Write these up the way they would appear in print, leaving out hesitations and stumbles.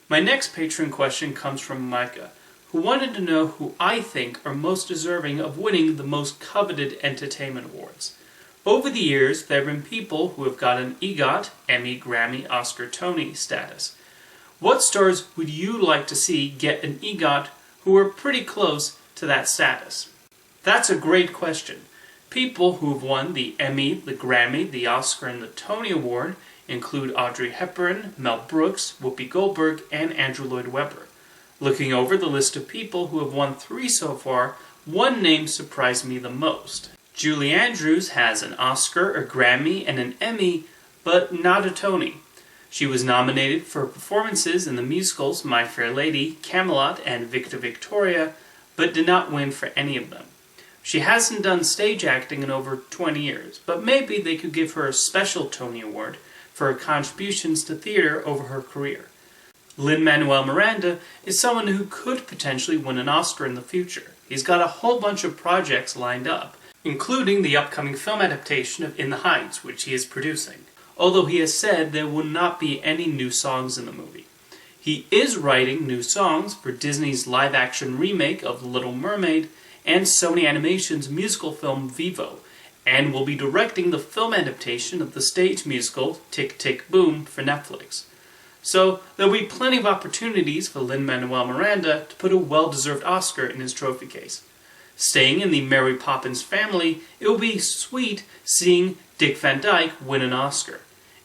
My next Patreon question comes from Micah, who wanted to know who I think are most deserving of winning the most coveted entertainment awards. Over the years, there have been people who have gotten EGOT, Emmy, Grammy, Oscar, Tony status. What stars would you like to see get an EGOT who are pretty close to that status? That's a great question. People who have won the Emmy, the Grammy, the Oscar, and the Tony Award include Audrey Hepburn, Mel Brooks, Whoopi Goldberg, and Andrew Lloyd Webber. Looking over the list of people who have won 3 so far, one name surprised me the most. Julie Andrews has an Oscar, a Grammy, and an Emmy, but not a Tony. She was nominated for performances in the musicals My Fair Lady, Camelot, and Victor Victoria, but did not win for any of them. She hasn't done stage acting in over 20 years, but maybe they could give her a special Tony Award for her contributions to theater over her career. Lin-Manuel Miranda is someone who could potentially win an Oscar in the future. He's got a whole bunch of projects lined up, including the upcoming film adaptation of In the Heights, which he is producing, although he has said there will not be any new songs in the movie. He is writing new songs for Disney's live-action remake of The Little Mermaid and Sony Animation's musical film Vivo, and will be directing the film adaptation of the stage musical Tick, Tick, Boom for Netflix. So there'll be plenty of opportunities for Lin-Manuel Miranda to put a well-deserved Oscar in his trophy case. Staying in the Mary Poppins family, it will be sweet seeing Dick Van Dyke win an Oscar.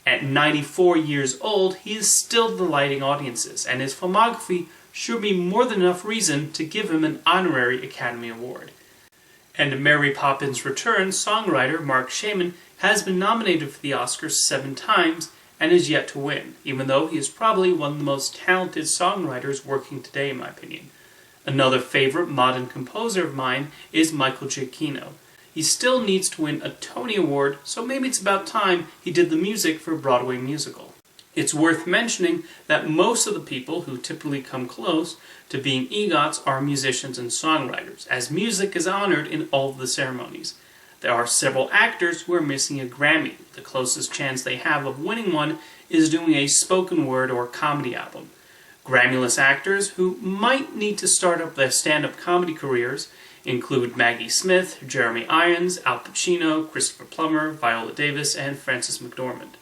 At 94 years old, he is still delighting audiences, and his filmography should be more than enough reason to give him an honorary Academy Award. And Mary Poppins Returns songwriter Mark Shaman has been nominated for the Oscars 7 times and is yet to win, even though he is probably one of the most talented songwriters working today in my opinion. Another favorite modern composer of mine is Michael Giacchino. He still needs to win a Tony Award, so maybe it's about time he did the music for a Broadway musical. It's worth mentioning that most of the people who typically come close to being EGOTs are musicians and songwriters, as music is honored in all of the ceremonies. There are several actors who are missing a Grammy. The closest chance they have of winning one is doing a spoken word or comedy album. Grammyless actors who might need to start up their stand-up comedy careers include Maggie Smith, Jeremy Irons, Al Pacino, Christopher Plummer, Viola Davis, and Frances McDormand.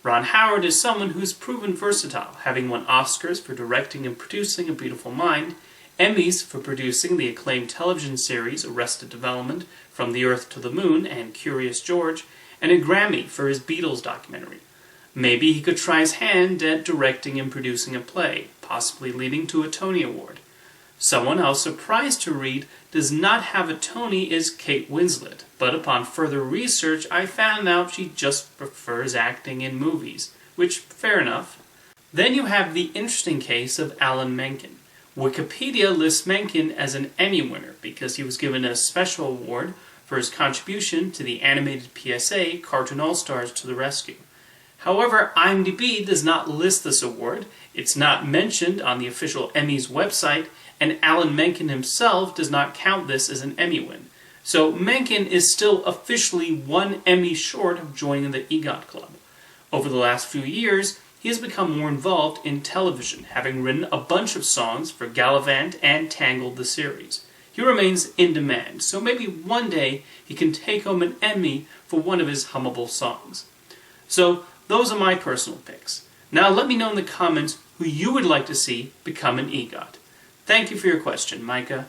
Ron Howard is someone who's proven versatile, having won Oscars for directing and producing A Beautiful Mind, Emmys for producing the acclaimed television series Arrested Development, From the Earth to the Moon, and Curious George, and a Grammy for his Beatles documentary. Maybe he could try his hand at directing and producing a play, possibly leading to a Tony Award. Someone I was surprised to read does not have a Tony is Kate Winslet, but upon further research I found out she just prefers acting in movies, which, fair enough. Then you have the interesting case of Alan Menken. Wikipedia lists Menken as an Emmy winner because he was given a special award for his contribution to the animated PSA Cartoon All-Stars to the Rescue. However, IMDb does not list this award, it's not mentioned on the official Emmys website, and Alan Menken himself does not count this as an Emmy win. So Menken is still officially 1 Emmy short of joining the EGOT Club. Over the last few years, he has become more involved in television, having written a bunch of songs for Gallivant and Tangled the series. He remains in demand, so maybe one day he can take home an Emmy for one of his hummable songs. So those are my personal picks. Now let me know in the comments who you would like to see become an EGOT. Thank you for your question, Micah.